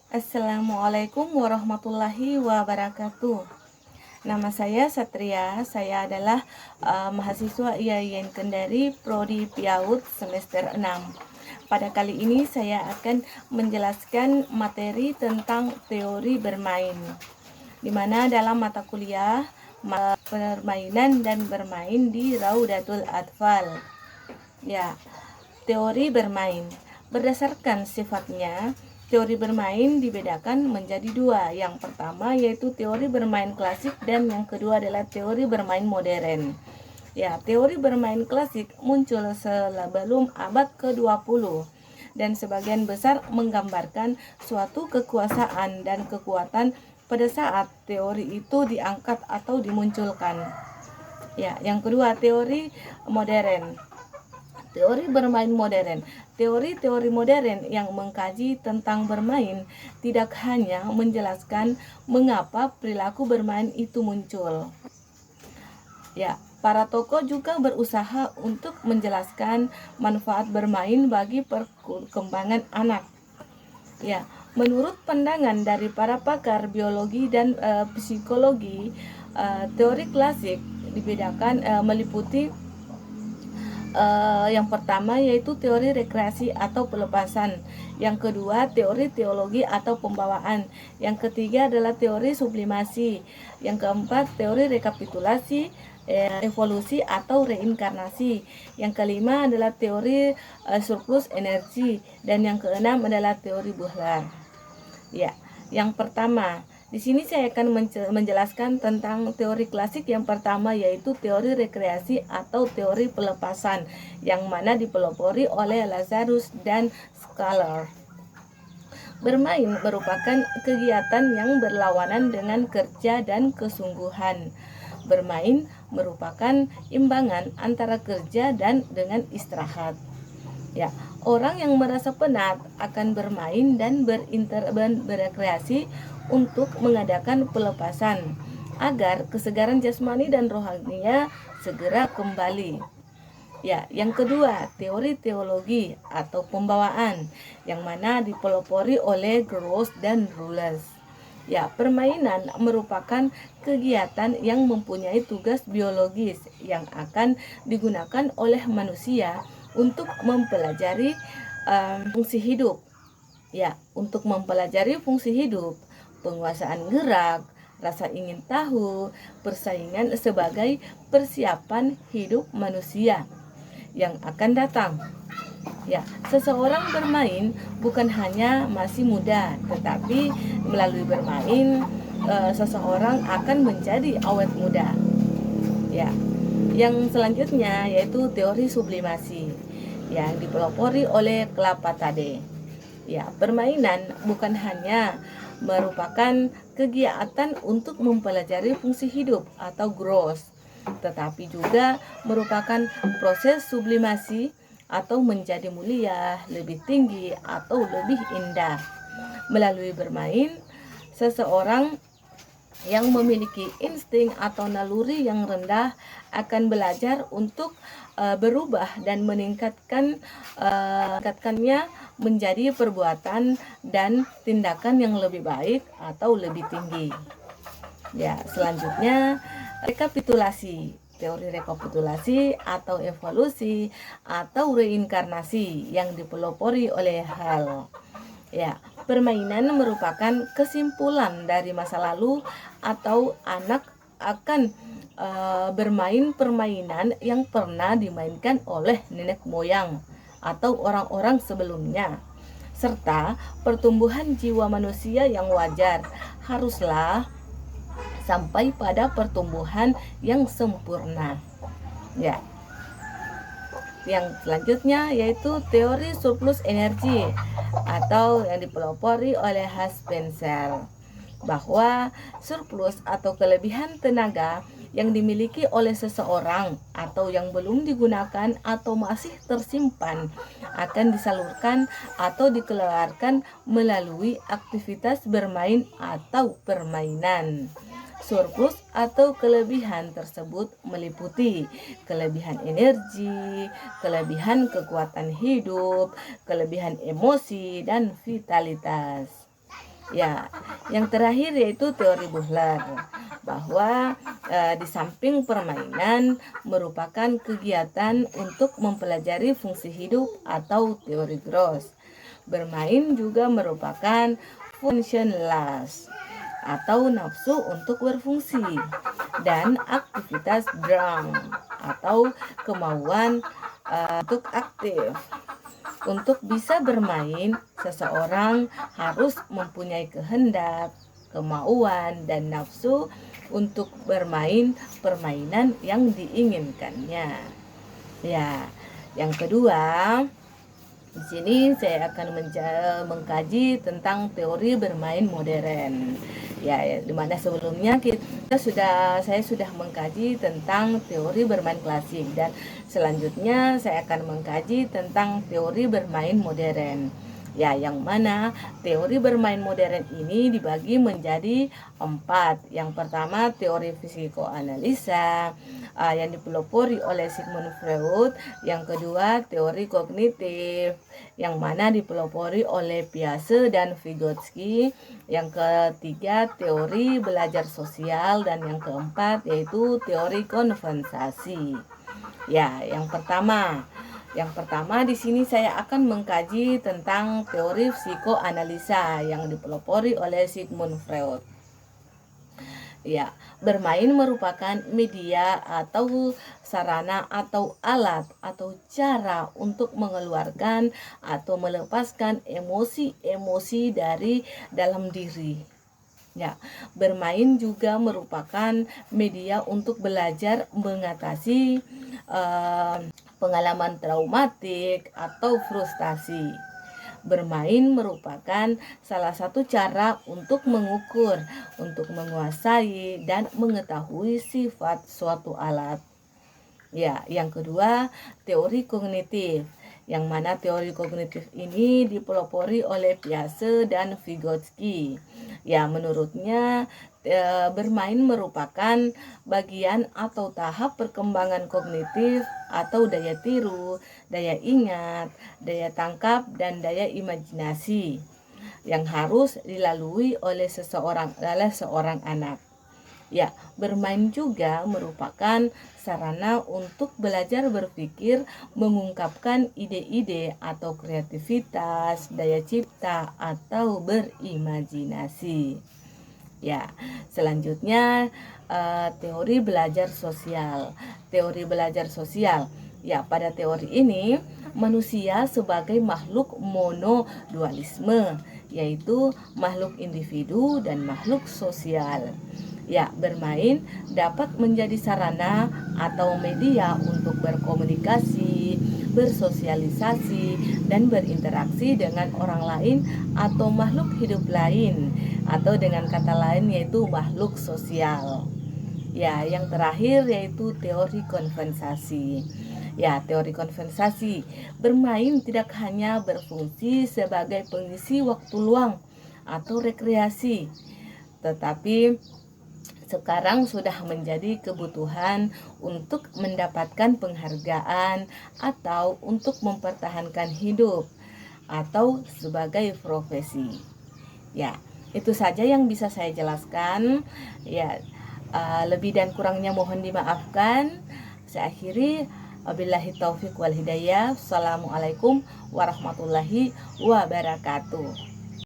Assalamualaikum warahmatullahi wabarakatuh. Nama saya Satria. Saya adalah mahasiswa IAIN Kendari Prodi PIAUD semester 6. Pada kali ini saya akan menjelaskan materi tentang teori bermain, di mana dalam mata kuliah permainan dan bermain di Raudatul Atfal. Ya, teori bermain. Berdasarkan sifatnya, teori bermain dibedakan menjadi dua. Yang pertama yaitu teori bermain klasik dan yang kedua adalah teori bermain modern. Ya, teori bermain klasik muncul sebelum abad ke-20 dan sebagian besar menggambarkan suatu kekuasaan dan kekuatan pada saat teori itu diangkat atau dimunculkan. Ya, yang kedua teori modern. Teori bermain modern. Teori-teori modern yang mengkaji tentang bermain tidak hanya menjelaskan mengapa perilaku bermain itu muncul. Ya, para tokoh juga berusaha untuk menjelaskan manfaat bermain bagi perkembangan anak. Ya, menurut pandangan dari para pakar biologi dan psikologi, teori klasik dibedakan meliputi yang pertama yaitu teori rekreasi atau pelepasan, yang kedua teori teologi atau pembawaan, yang ketiga adalah teori sublimasi, yang keempat teori rekapitulasi, evolusi atau reinkarnasi, yang kelima adalah teori surplus energi, dan yang keenam adalah teori Bohler. Ya, yang pertama, di sini saya akan menjelaskan tentang teori klasik yang pertama yaitu teori rekreasi atau teori pelepasan yang mana dipelopori oleh Lazarus dan Scalar. Bermain merupakan kegiatan yang berlawanan dengan kerja dan kesungguhan. Bermain merupakan imbangan antara kerja dan dengan istirahat. Ya, orang yang merasa penat akan bermain dan berekreasi untuk mengadakan pelepasan agar kesegaran jasmani dan rohaninya segera kembali. Ya, yang kedua, teori teologi atau pembawaan yang mana dipelopori oleh Gross dan Rules. Ya, permainan merupakan kegiatan yang mempunyai tugas biologis yang akan digunakan oleh manusia untuk mempelajari fungsi hidup. Ya, untuk mempelajari fungsi hidup, penguasaan gerak, rasa ingin tahu, persaingan sebagai persiapan hidup manusia yang akan datang. Ya, seseorang bermain bukan hanya masih muda, tetapi melalui bermain seseorang akan menjadi awet muda. Ya, yang selanjutnya yaitu teori sublimasi yang dipelopori oleh Clapatade. Ya, permainan bukan hanya merupakan kegiatan untuk mempelajari fungsi hidup atau growth, tetapi juga merupakan proses sublimasi atau menjadi mulia, lebih tinggi atau lebih indah. Melalui bermain, seseorang yang memiliki insting atau naluri yang rendah akan belajar untuk berubah dan meningkatkannya menjadi perbuatan dan tindakan yang lebih baik atau lebih tinggi. Ya, selanjutnya rekapitulasi. Teori rekapitulasi atau evolusi atau reinkarnasi yang dipelopori oleh Hal. Ya, permainan merupakan kesimpulan dari masa lalu atau anak akan bermain permainan yang pernah dimainkan oleh nenek moyang atau orang-orang sebelumnya, serta pertumbuhan jiwa manusia yang wajar haruslah sampai pada pertumbuhan yang sempurna. Ya, yang selanjutnya yaitu teori surplus energi atau yang dipelopori oleh Hans Spencer, bahwa surplus atau kelebihan tenaga yang dimiliki oleh seseorang atau yang belum digunakan atau masih tersimpan akan disalurkan atau dikeluarkan melalui aktivitas bermain atau permainan. Surplus atau kelebihan tersebut meliputi kelebihan energi, kelebihan kekuatan hidup, kelebihan emosi, dan vitalitas. Ya, yang terakhir yaitu teori Buhler, bahwa di samping permainan merupakan kegiatan untuk mempelajari fungsi hidup atau teori Gross. Bermain juga merupakan functionless atau nafsu untuk berfungsi, dan aktivitas Drang atau kemauan untuk aktif. Untuk bisa bermain, seseorang harus mempunyai kehendak, kemauan, dan nafsu untuk bermain permainan yang diinginkannya. Ya, yang kedua, di sini saya akan mengkaji tentang teori bermain modern. Ya, di mana sebelumnya saya sudah mengkaji tentang teori bermain klasik, dan selanjutnya saya akan mengkaji tentang teori bermain modern. Ya, yang mana teori bermain modern ini dibagi menjadi 4. Yang pertama, teori psikoanalisa yang dipelopori oleh Sigmund Freud. Yang kedua, teori kognitif yang mana dipelopori oleh Piaget dan Vygotsky. Yang ketiga, teori belajar sosial, dan yang keempat yaitu teori konversasi. Ya, yang pertama di sini saya akan mengkaji tentang teori psikoanalisa yang dipelopori oleh Sigmund Freud. Ya, bermain merupakan media atau sarana atau alat atau cara untuk mengeluarkan atau melepaskan emosi-emosi dari dalam diri. Ya, bermain juga merupakan media untuk belajar mengatasi pengalaman traumatik atau frustasi. Bermain merupakan salah satu cara untuk mengukur, untuk menguasai, dan mengetahui sifat suatu alat. Ya, yang kedua, teori kognitif, yang mana teori kognitif ini dipelopori oleh Piaget dan Vygotsky. Ya, menurutnya bermain merupakan bagian atau tahap perkembangan kognitif atau daya tiru, daya ingat, daya tangkap, dan daya imajinasi yang harus dilalui oleh seorang anak. Ya, bermain juga merupakan sarana untuk belajar berpikir, mengungkapkan ide-ide atau kreativitas, daya cipta, atau berimajinasi. Ya, selanjutnya teori belajar sosial. Teori belajar sosial. Ya, pada teori ini manusia sebagai makhluk monodualisme, yaitu makhluk individu dan makhluk sosial. Ya, bermain dapat menjadi sarana atau media untuk berkomunikasi, bersosialisasi, dan berinteraksi dengan orang lain atau makhluk hidup lain, atau dengan kata lain yaitu makhluk sosial. Ya, yang terakhir yaitu teori konversasi. Ya, teori konversasi, bermain tidak hanya berfungsi sebagai pengisi waktu luang atau rekreasi, tetapi sekarang sudah menjadi kebutuhan untuk mendapatkan penghargaan atau untuk mempertahankan hidup atau sebagai profesi. Ya, itu saja yang bisa saya jelaskan. Ya, lebih dan kurangnya mohon dimaafkan. Saya akhiri, wabillahi taufik wal hidayah. Assalamualaikum warahmatullahi wabarakatuh.